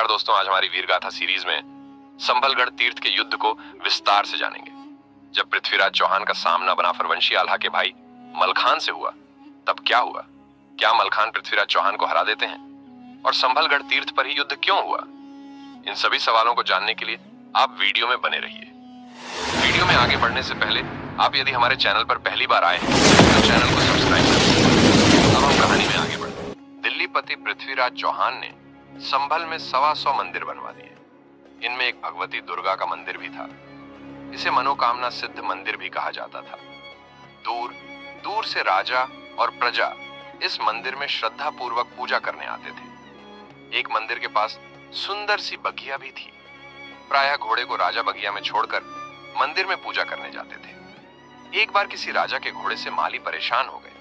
नमस्कार दोस्तों, आज हमारी वीर गाथा सीरीज में संभलगढ़ तीर्थ के युद्ध को विस्तार से जानेंगे। जब पृथ्वीराज चौहान का सामना बनाफर वंशी आल्हा के भाई मलखान से हुआ, तब क्या हुआ? क्या मलखान पृथ्वीराज चौहान को हरा देते हैं? और संभलगढ़ तीर्थ पर ही युद्ध क्यों हुआ? इन सभी सवालों को जानने के लिए आप वीडियो में बने रहिए। वीडियो में आगे बढ़ने से पहले आप यदि हमारे चैनल पर पहली बार आए हैं तो चैनल को सब्सक्राइब करें। अब हम कहानी में आगे बढ़ते हैं। दिल्लीपति पृथ्वीराज चौहान ने संभल में 125 मंदिर बनवा दिए। इनमें एक भगवती दुर्गा का मंदिर भी था। इसे मनोकामना सिद्ध मंदिर भी कहा जाता था। दूर दूर से राजा और प्रजा इस मंदिर में श्रद्धा पूर्वक पूजा करने आते थे। एक मंदिर के पास सुंदर सी बगिया भी थी। प्रायः घोड़े को राजा बगिया में छोड़कर मंदिर में पूजा करने जाते थे। एक बार किसी राजा के घोड़े से माली परेशान हो गए।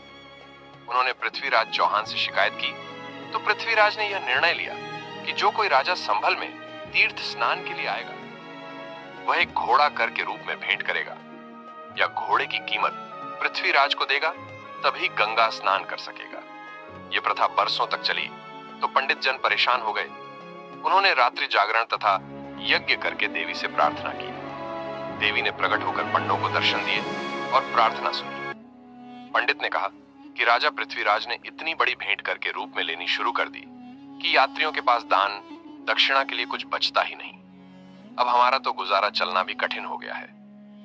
उन्होंने पृथ्वीराज चौहान से शिकायत की तो पृथ्वीराज ने यह निर्णय लिया कि जो कोई राजा संभल में तीर्थ स्नान के लिए आएगा वह एक घोड़ा कर के रूप में भेंट करेगा या घोड़े की कीमत पृथ्वीराज को देगा, तभी गंगा स्नान कर सकेगा। यह प्रथा बरसों तक चली तो पंडित जन परेशान हो गए। उन्होंने रात्रि जागरण तथा यज्ञ करके देवी से प्रार्थना की। देवी ने प्रकट होकर पंडों को दर्शन दिए और प्रार्थना सुनी। पंडित ने कहा कि राजा पृथ्वीराज ने इतनी बड़ी भेंट करके रूप में लेनी शुरू कर दी कि यात्रियों के पास दान दक्षिणा के लिए कुछ बचता ही नहीं। अब हमारा तो गुजारा चलना भी कठिन हो गया है।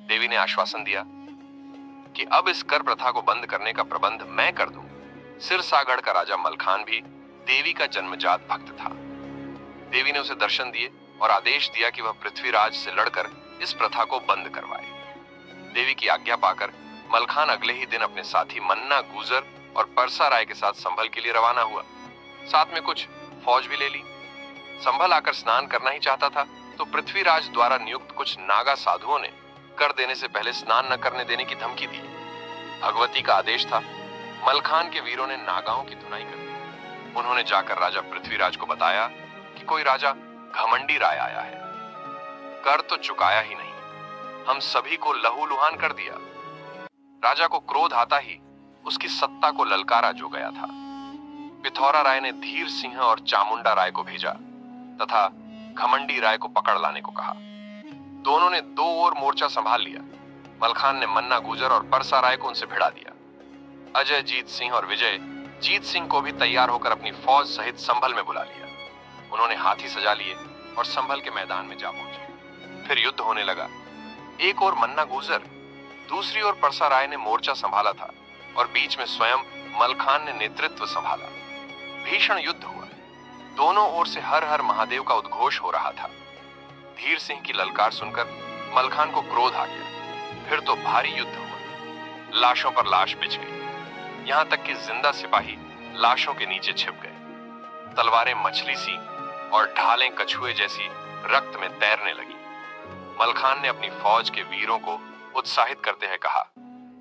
देवी ने आश्वासन दिया कि अब इस कर प्रथा को बंद करने का प्रबंध मैं कर दूं। सिरसागढ़ का राजा मलखान भी देवी का जन्मजात भक्त था। देवी ने उसे दर्शन दिए और आदेश दिया कि वह पृथ्वीराज से लड़कर इस प्रथा को बंद करवाए। देवी की आज्ञा पाकर मलखान अगले ही दिन अपने साथी मन्ना गुजर और परसा राय के साथ संभल के लिए रवाना हुआ। साथ में कुछ फौज भी ले ली। संभल आकर स्नान करना ही चाहता था तो पृथ्वीराज द्वारा नियुक्त कुछ नागा साधुओं ने कर देने से पहले स्नान न करने देने की धमकी दी। भगवती का आदेश था। मलखान के वीरों ने नागाओं की धुनाई कर दी। उन्होंने जाकर राजा पृथ्वीराज को बताया कि कोई राजा घमंडी राय आया है। कर तो चुकाया ही नहीं, हम सभी को लहूलुहान कर दिया। राजा को क्रोध आता ही उसकी सत्ता को ललकारा जो गया था। पिथौरा राय ने धीर सिंह और चामुंडा राय को भेजा तथा घमंडी राय को पकड़ लाने को कहा। दोनों ने दो ओर मोर्चा संभाल लिया। मलखान ने मन्ना गुजर और परसा राय को उनसे भिड़ा दिया। अजय जीत सिंह और विजय जीत सिंह को भी तैयार होकर अपनी फौज सहित संभल में बुला लिया। उन्होंने हाथी सजा लिए और संभल के मैदान में जा पहुंचे। फिर युद्ध होने लगा। एक ओर मन्ना गुजर, दूसरी ओर परसा राय ने मोर्चा संभाला था और बीच में स्वयं मलखान ने नेतृत्व संभाला। भीषण युद्ध हुआ। दोनों ओर से हर हर महादेव का उद्घोष हो रहा था। धीर सिंह की ललकार सुनकर मलखान को क्रोध आ गया। फिर तो भारी युद्ध हुआ। लाशों पर लाश बिछ गई। यहां तक कि जिंदा सिपाही लाशों के नीचे छिप गए। तलवारें मछली सी और ढालें कछुए जैसी रक्त में तैरने लगी। मलखान ने अपनी फौज के वीरों को उत्साहित करते हुए कहा,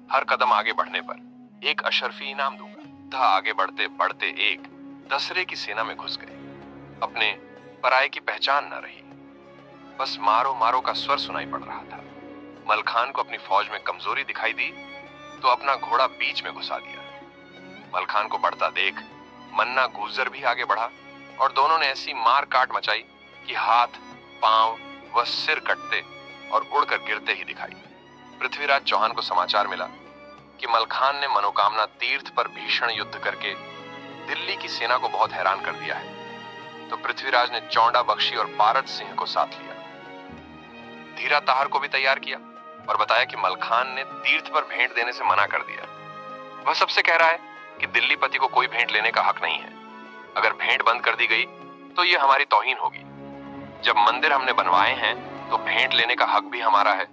हर कदम आगे बढ़ने पर एक अशरफी इनाम दूंगा। आगे बढ़ते बढ़ते एक दसरे की सेना में घुस गए। अपने पराये की पहचान न रही। बस मारो मारो का स्वर सुनाई पड़ रहा था। मलखान को अपनी फौज में कमजोरी दिखाई दी तो अपना घोड़ा बीच में घुसा दिया। मलखान को बढ़ता देख मन्ना गुजर भी आगे बढ़ा और दोनों ने ऐसी मार काट मचाई कि हाथ पांव व सिर कटते और उड़कर गिरते ही दिखाई। पृथ्वीराज चौहान को समाचार मिला कि मलखान ने मनोकामना तीर्थ पर भीषण युद्ध करके दिल्ली की सेना को बहुत हैरान कर दिया है। तो पृथ्वीराज ने चौंडा बख्शी और पारद सिंह को साथ लिया। धीरा ताहर को भी तैयार किया और बताया कि मलखान ने तीर्थ पर भेंट देने से मना कर दिया। वह सबसे कह रहा है कि दिल्लीपति को कोई भेंट लेने का हक नहीं है। अगर भेंट बंद कर दी गई तो यह हमारी तौहीन होगी। जब मंदिर हमने बनवाए हैं तो भेंट लेने का हक भी हमारा है।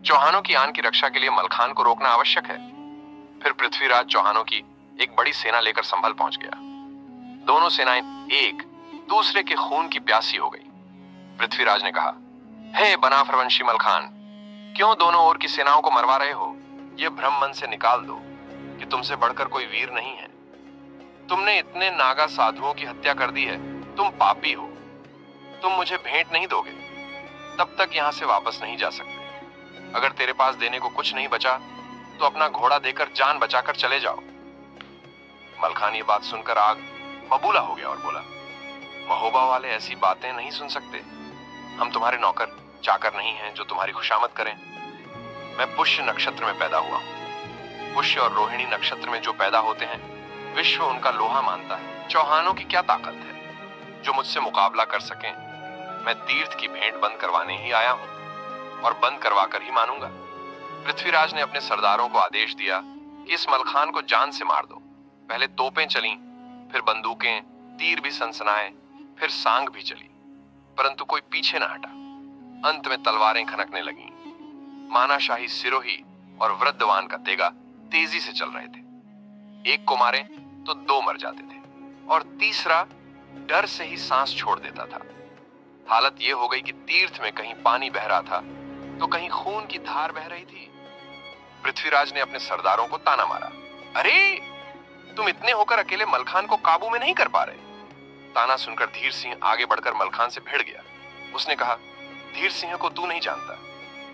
चौहानों की आन की रक्षा के लिए मलखान को रोकना आवश्यक है। फिर पृथ्वीराज चौहानों की एक बड़ी सेना लेकर संभल पहुंच गया। दोनों सेनाएं एक दूसरे के खून की प्यासी हो गई। पृथ्वीराज ने कहा, हे बनाफरवंशी मलखान, क्यों दोनों ओर की सेनाओं को मरवा रहे हो? यह भ्रम मन से निकाल दो कि तुमसे बढ़कर कोई वीर नहीं है। तुमने इतने नागा साधुओं की हत्या कर दी है। तुम पापी हो। तुम मुझे भेंट नहीं दोगे तब तक यहां से वापस नहीं जा सकते। अगर तेरे पास देने को कुछ नहीं बचा तो अपना घोड़ा देकर जान बचाकर चले जाओ। मलखान ये बात सुनकर आग बबूला हो गया और बोला, महोबा वाले ऐसी बातें नहीं सुन सकते। हम तुम्हारे नौकर चाकर नहीं हैं जो तुम्हारी खुशामद करें। मैं पुष्य नक्षत्र में पैदा हुआ हूं। पुष्य और रोहिणी नक्षत्र में जो पैदा होते हैं विश्व उनका लोहा मानता है। चौहानों की क्या ताकत है जो मुझसे मुकाबला कर सकें। मैं तीर्थ की भेंट बंद करवाने ही आया हूं और बंद करवा कर ही मानूंगा। पृथ्वीराज ने अपने सरदारों को आदेश दिया कि इस मलखान को जान से मार दो। पहले तोपें चलीं, फिर बंदूकें, तीर भी सनसनाए, फिर सांग भी चली, परंतु कोई पीछे न हटा। अंत में तलवारें खनकने लगीं। मानाशाही सिरोही और वृद्धवान का तेगा तेजी से चल रहे थे। एक को मारे तो दो मर जाते थे और तीसरा डर से ही सांस छोड़ देता था। हालत यह हो गई कि तीर्थ में कहीं पानी बह रहा था तो कहीं खून की धार बह रही थी। पृथ्वीराज ने अपने सरदारों को ताना मारा, अरे तुम इतने होकर अकेले मलखान को काबू में नहीं कर पा रहे। ताना सुनकर धीर सिंह आगे बढ़कर मलखान से भिड़ गया। उसने कहा, धीर सिंह को तू नहीं जानता।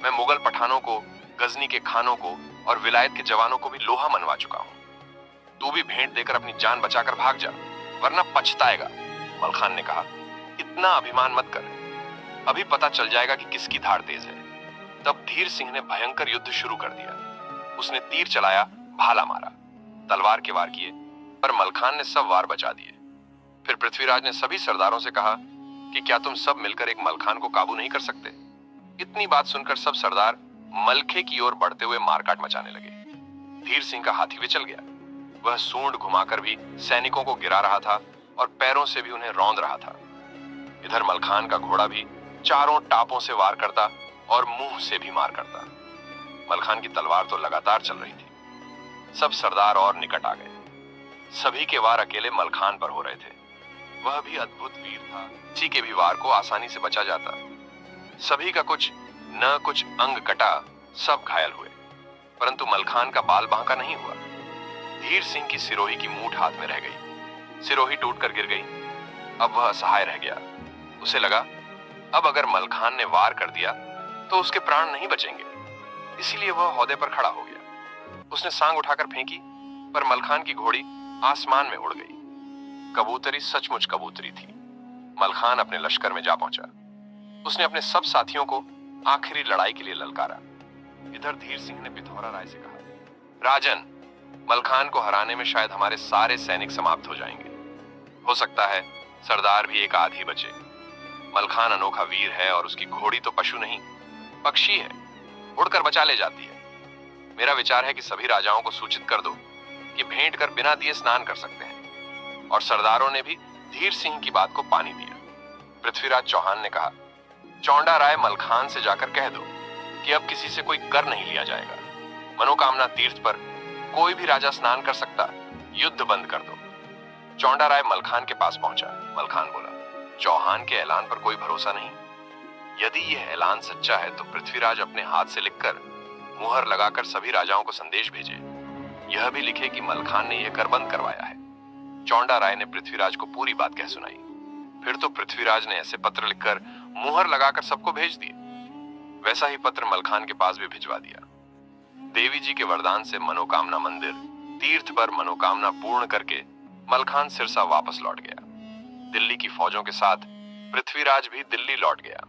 मैं मुगल पठानों को, गजनी के खानों को और विलायत के जवानों को भी लोहा मनवा चुका हूं। तू भी भेंट देकर अपनी जान बचाकर भाग जा, वरना पछताएगा। मलखान ने कहा, इतना अभिमान मत कर, अभी पता चल जाएगा कि किसकी धार तेज है। तब धीर सिंह ने भयंकर युद्ध शुरू कर दिया। उसने तीर चलाया, भाला मारा, तलवार के वार किए, पर मलखान ने सब वार बचा दिए। फिर पृथ्वीराज ने सभी सरदारों से कहा कि क्या तुम सब मिलकर एक मलखान को काबू नहीं कर सकते। इतनी बात सुनकर सब सरदार मलखे की ओर बढ़ते हुए मारकाट मचाने लगे। धीर सिंह का हाथी विचल गया। वह सूंड घुमाकर भी सैनिकों को गिरा रहा था और पैरों से भी उन्हें रौंद रहा था। इधर मलखान का घोड़ा भी चारों टापों से वार करता और मुंह से भी मार करता। मलखान की तलवार तो लगातार चल रही थी। सब सरदार और निकट आ गए। सभी के वार अकेले मलखान पर हो रहे थे। वह भी अद्भुत वीर था, किसी के भी वार को आसानी से बचा जाता। सभी का कुछ न कुछ अंग कटा, सब घायल हुए, परंतु मलखान का बाल बांका नहीं हुआ। धीर सिंह की सिरोही की मूठ हाथ में रह गई। सिरोही टूटकर गिर गई। अब वह असहाय रह गया। उसे लगा, अब अगर मलखान ने वार कर दिया तो उसके प्राण नहीं बचेंगे। इसीलिए वह हौदे पर खड़ा हो गया। उसने सांग उठाकर फेंकी, पर मलखान की घोड़ी आसमान में उड़ गई। कबूतरी सचमुच कबूतरी थी। मलखान अपने लश्कर में जा पहुंचा। उसने अपने सब साथियों को आखिरी लड़ाई के लिए ललकारा। इधर धीर सिंह ने पिथौरा राय से कहा, राजन, मलखान को हराने में शायद हमारे सारे सैनिक समाप्त हो जाएंगे। हो सकता है सरदार भी एक आध ही बचे। मलखान अनोखा वीर है और उसकी घोड़ी तो पशु नहीं, पक्षी है, उड़कर बचा ले जाती है। मेरा विचार है कि सभी राजाओं को सूचित कर दो कि भेंट कर बिना दिए स्नान कर सकते हैं। और सरदारों ने भी धीर सिंह की बात को पानी दिया। पृथ्वीराज चौहान ने कहा, चौंडा राय मलखान से जाकर कह दो कि अब किसी से कोई कर नहीं लिया जाएगा। मनोकामना तीर्थ पर कोई भी राजा स्नान कर सकता। युद्ध बंद कर दो। चौंडा राय मलखान के पास पहुंचा। मलखान बोला, चौहान के ऐलान पर कोई भरोसा नहीं। यदि यह ऐलान सच्चा है तो पृथ्वीराज अपने हाथ से लिखकर मुहर लगाकर सभी राजाओं को संदेश भेजे। यह भी लिखे कि मलखान ने यह कर बंद करवाया है। चौंडा राय ने पृथ्वीराज को पूरी बात कह सुनाई। फिर तो पृथ्वीराज ने ऐसे पत्र लिखकर मुहर लगाकर सबको भेज दिए। वैसा ही पत्र मलखान के पास भी भिजवा दिया। देवी जी के वरदान से मनोकामना मंदिर तीर्थ पर मनोकामना पूर्ण करके मलखान सिरसा वापस लौट गया। दिल्ली की फौजों के साथ पृथ्वीराज भी दिल्ली लौट गया।